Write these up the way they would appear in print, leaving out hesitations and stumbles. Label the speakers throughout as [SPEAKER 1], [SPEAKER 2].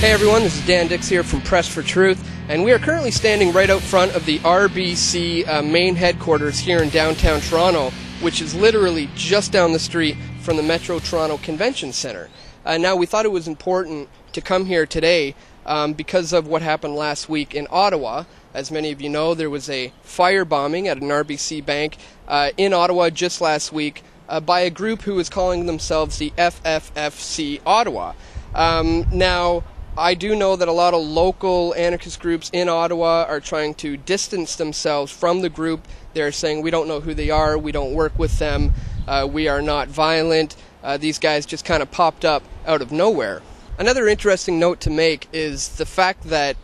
[SPEAKER 1] Hey everyone, this is Dan Dix here from Press for Truth, and we are currently standing right out front of the RBC main headquarters here in downtown Toronto, which is literally just down the street from the Metro Toronto Convention Centre. Now, we thought it was important to come here today because of what happened last week in Ottawa. As many of you know, there was a firebombing at an RBC bank in Ottawa just last week by a group who was calling themselves the FFFC Ottawa. Now, I do know that a lot of local anarchist groups in Ottawa are trying to distance themselves from the group. They're saying, we don't know who they are, we don't work with them, we are not violent. These guys just kind of popped up out of nowhere. Another interesting note to make is the fact that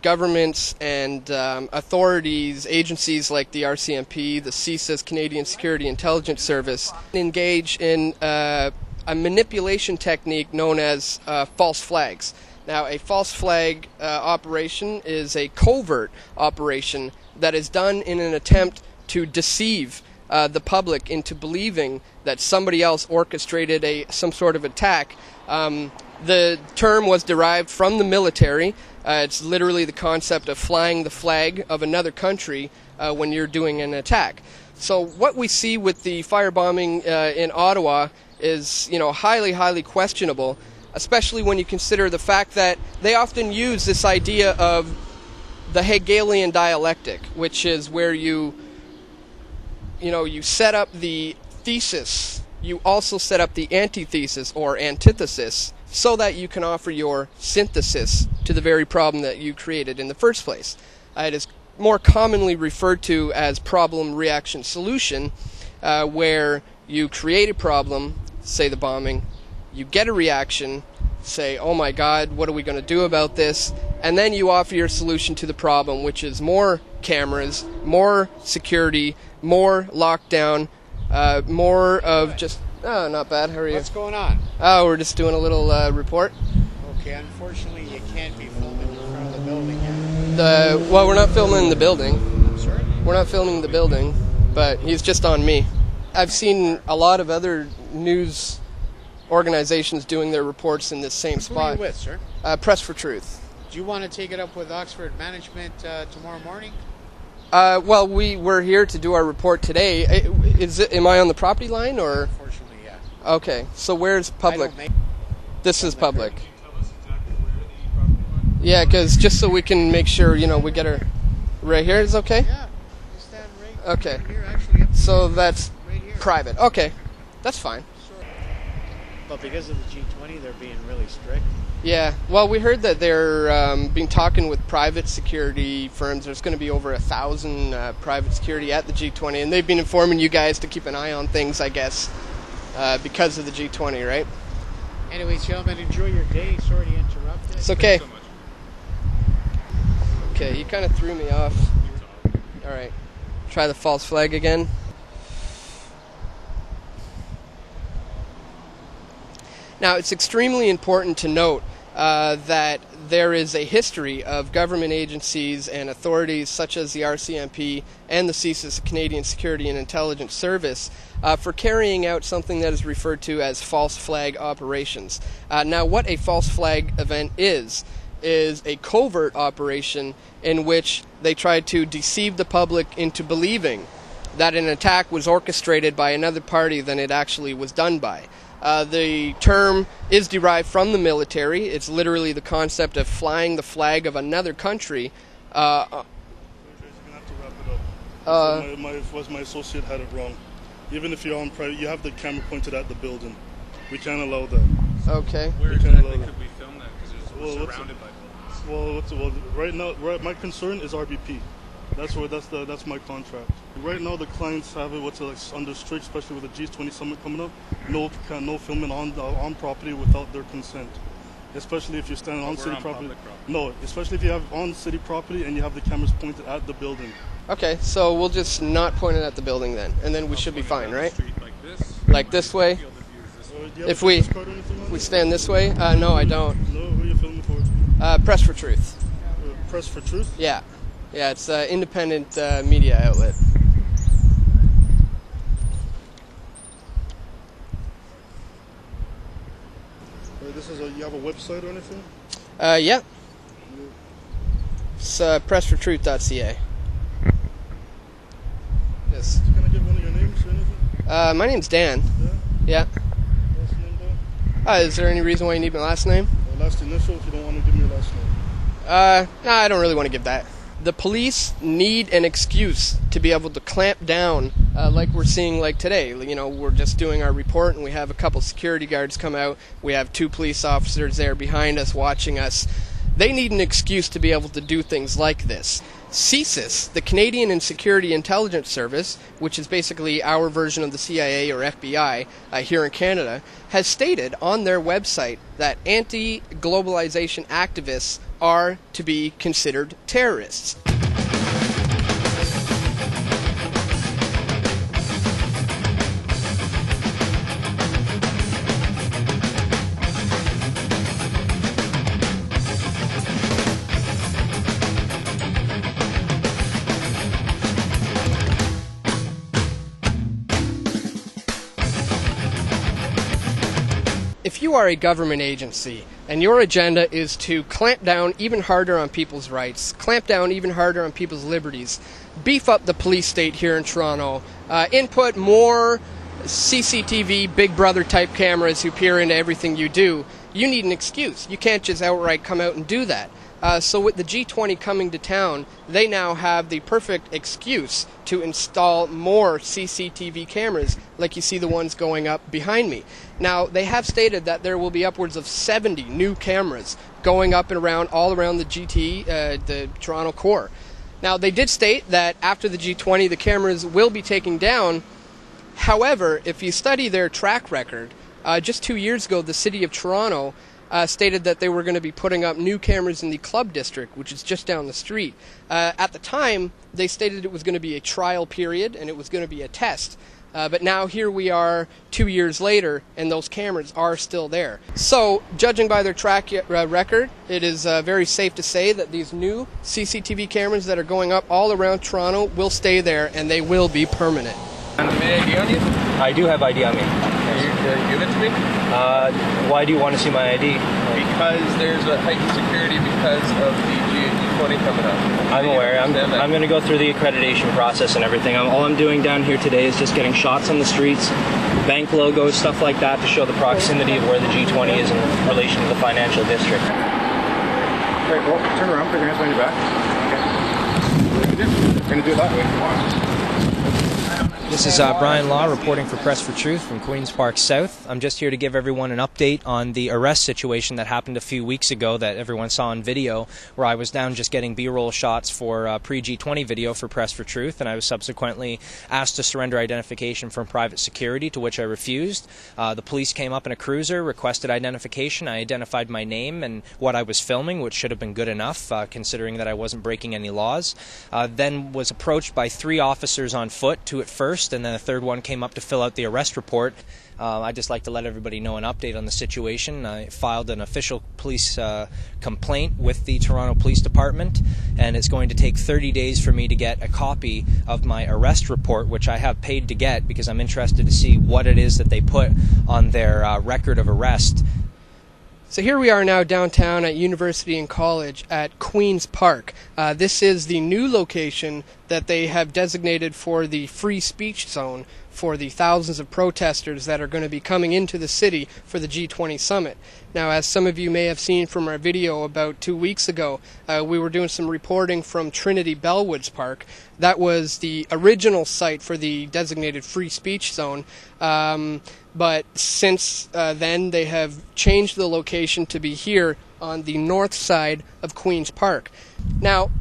[SPEAKER 1] governments and authorities, agencies like the RCMP, the CSIS, Canadian Security Intelligence Service, engage in a manipulation technique known as false flags. Now, a false flag operation is a covert operation that is done in an attempt to deceive the public into believing that somebody else orchestrated some sort of attack. The term was derived from the military. It's literally the concept of flying the flag of another country when you're doing an attack. So what we see with the firebombing in Ottawa is, highly, highly questionable, especially when you consider the fact that they often use this idea of the Hegelian dialectic, which is where you set up the thesis, you also set up the antithesis or antithesis so that you can offer your synthesis to the very problem that you created in the first place. It is more commonly referred to as problem, reaction, solution, where you create a problem, say the bombing, you get a reaction, say, oh my God, what are we going to do about this? And then you offer your solution to the problem, which is more cameras, more security, more lockdown, more of just... Oh, not bad. How are you?
[SPEAKER 2] What's going on?
[SPEAKER 1] Oh, we're just doing a little report.
[SPEAKER 2] Okay, unfortunately you can't be filming in front of the building yet.
[SPEAKER 1] Well, we're not filming the building.
[SPEAKER 2] I'm sorry?
[SPEAKER 1] We're not filming the building, but he's just on me. I've seen a lot of other news organizations doing their reports in this same spot.
[SPEAKER 2] Who are you with, sir?
[SPEAKER 1] Press for Truth.
[SPEAKER 2] Do you want to take it up with Oxford Management tomorrow morning?
[SPEAKER 1] Well, we're here to do our report today. Am I on the property line, or?
[SPEAKER 2] Unfortunately, yeah.
[SPEAKER 1] Okay, so where's public? This is public.
[SPEAKER 3] Can you tell us exactly where the property line is?
[SPEAKER 1] Yeah, because just so we can make sure, we get her right here is okay?
[SPEAKER 2] Yeah, you stand right,
[SPEAKER 1] Okay.
[SPEAKER 2] right here, actually.
[SPEAKER 1] So that's
[SPEAKER 2] right here.
[SPEAKER 1] private. Okay, that's fine.
[SPEAKER 2] Sure. But because of the G20, they're being really strict.
[SPEAKER 1] Yeah, well, we heard that they're been talking with private security firms. There's going to be over 1,000 private security at the G20, and they've been informing you guys to keep an eye on things, I guess, because of the G20, right?
[SPEAKER 2] Anyways, gentlemen, enjoy your day. Sorry to interrupt.
[SPEAKER 1] It's okay.
[SPEAKER 3] Thanks so much.
[SPEAKER 1] Okay, you kind of threw me off. All right, try the false flag again. Now, it's extremely important to note that there is a history of government agencies and authorities such as the RCMP and the CSIS, Canadian Security and Intelligence Service, for carrying out something that is referred to as false flag operations. Now, what a false flag event is a covert operation in which they try to deceive the public into believing that an attack was orchestrated by another party than it actually was done by. The term is derived from the military. It's literally the concept of flying the flag of another country.
[SPEAKER 4] You're going to have to wrap it up. My associate had it wrong. Even if you're on private, you have the camera pointed at the building. We can't allow that.
[SPEAKER 1] Okay.
[SPEAKER 3] Where exactly could we film that? Because we're surrounded by buildings.
[SPEAKER 4] Well, right now, my concern is RBP. That's my contract. Right now, the clients have it under strict, especially with the G20 summit coming up. No filming on property without their consent. Especially if you're standing on city property. No, especially if you have on city property and you have the cameras pointed at the building.
[SPEAKER 1] Okay, so we'll just not point it at the building then, and then we should be fine, right?
[SPEAKER 3] Like this?
[SPEAKER 1] Like this way? If we stand this way? No, I don't.
[SPEAKER 4] No, who are you filming for?
[SPEAKER 1] Press for Truth.
[SPEAKER 4] Press for Truth?
[SPEAKER 1] Yeah. Yeah, it's an independent media outlet.
[SPEAKER 4] This is you have a website or anything?
[SPEAKER 1] Yeah. It's pressfortruth.ca. Yes.
[SPEAKER 4] Can I get one of your names or anything?
[SPEAKER 1] My name's Dan.
[SPEAKER 4] Yeah?
[SPEAKER 1] Yeah.
[SPEAKER 4] Last name, Dan?
[SPEAKER 1] Is there any reason why you need my last name?
[SPEAKER 4] Last initial, if you don't want to give me your last name.
[SPEAKER 1] No, I don't really want to give that. The police need an excuse to be able to clamp down, like we're seeing like today. You know, we're just doing our report and we have a couple security guards come out. We have 2 police officers there behind us watching us. They need an excuse to be able to do things like this. CSIS, the Canadian and Security Intelligence Service, which is basically our version of the CIA or FBI here in Canada, has stated on their website that anti-globalization activists are to be considered terrorists. If you are a government agency and your agenda is to clamp down even harder on people's rights, clamp down even harder on people's liberties, beef up the police state here in Toronto, input more CCTV, Big Brother type cameras who peer into everything you do, you need an excuse. You can't just outright come out and do that. So with the G20 coming to town, they now have the perfect excuse to install more CCTV cameras, like you see the ones going up behind me. Now, they have stated that there will be upwards of 70 new cameras going up and around, all around the GT, the Toronto core. Now, they did state that after the G20, the cameras will be taken down. However, if you study their track record, just 2 years ago, the City of Toronto stated that they were going to be putting up new cameras in the Club District, which is just down the street. At the time, they stated it was going to be a trial period and it was going to be a test. But now here we are 2 years later, and those cameras are still there. So, judging by their track record, it is very safe to say that these new CCTV cameras that are going up all around Toronto will stay there, and they will be permanent.
[SPEAKER 3] Any ID on you?
[SPEAKER 5] I do have ID on me.
[SPEAKER 3] Can you give it to me?
[SPEAKER 5] Why do you want to see my ID?
[SPEAKER 3] Because there's a heightened security because of the G20 coming up.
[SPEAKER 5] I'm aware. I'm going to go through the accreditation process and everything. All I'm doing down here today is just getting shots on the streets, bank logos, stuff like that, to show the proximity of where the G20 is in relation to the financial district.
[SPEAKER 6] Wait, well, turn around, put your hands behind your back. Okay. We're going to do it that way if you want.
[SPEAKER 5] This is Bryan reporting for Press for Truth from Queen's Park South. I'm just here to give everyone an update on the arrest situation that happened a few weeks ago that everyone saw on video, where I was down just getting B-roll shots for pre-G20 video for Press for Truth, and I was subsequently asked to surrender identification from private security, to which I refused. The police came up in a cruiser, requested identification. I identified my name and what I was filming, which should have been good enough, considering that I wasn't breaking any laws. Then was approached by 3 officers on foot, 2 at first, and then a third one came up to fill out the arrest report. I'd just like to let everybody know an update on the situation. I filed an official police complaint with the Toronto Police Department, and it's going to take 30 days for me to get a copy of my arrest report, which I have paid to get because I'm interested to see what it is that they put on their record of arrest.
[SPEAKER 1] So here we are now downtown at University and College at Queen's Park. This is the new location that they have designated for the free speech zone for the thousands of protesters that are going to be coming into the city for the G20 summit. Now, as some of you may have seen from our video about 2 weeks ago, we were doing some reporting from Trinity Bellwoods Park. That was the original site for the designated free speech zone. But since then, they have changed the location to be here on the north side of Queen's Park. Now,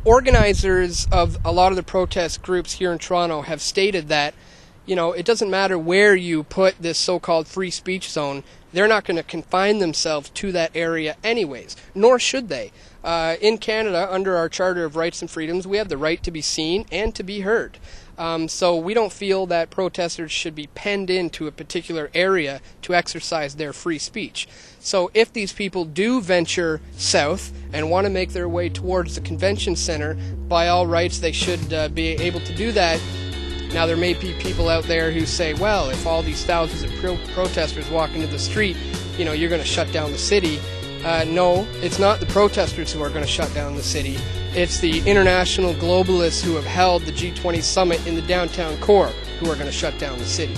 [SPEAKER 1] organizers of a lot of the protest groups here in Toronto have stated that, you know, it doesn't matter where you put this so-called free speech zone, they're not going to confine themselves to that area anyways, nor should they. In Canada, under our Charter of Rights and Freedoms, we have the right to be seen and to be heard. So we don't feel that protesters should be penned into a particular area to exercise their free speech. So if these people do venture south and want to make their way towards the convention center, by all rights they should be able to do that. Now, there may be people out there who say, well, if all these thousands of protesters walk into the street, you know, you're going to shut down the city. No, it's not the protesters who are going to shut down the city. It's the international globalists who have held the G20 summit in the downtown core who are going to shut down the city.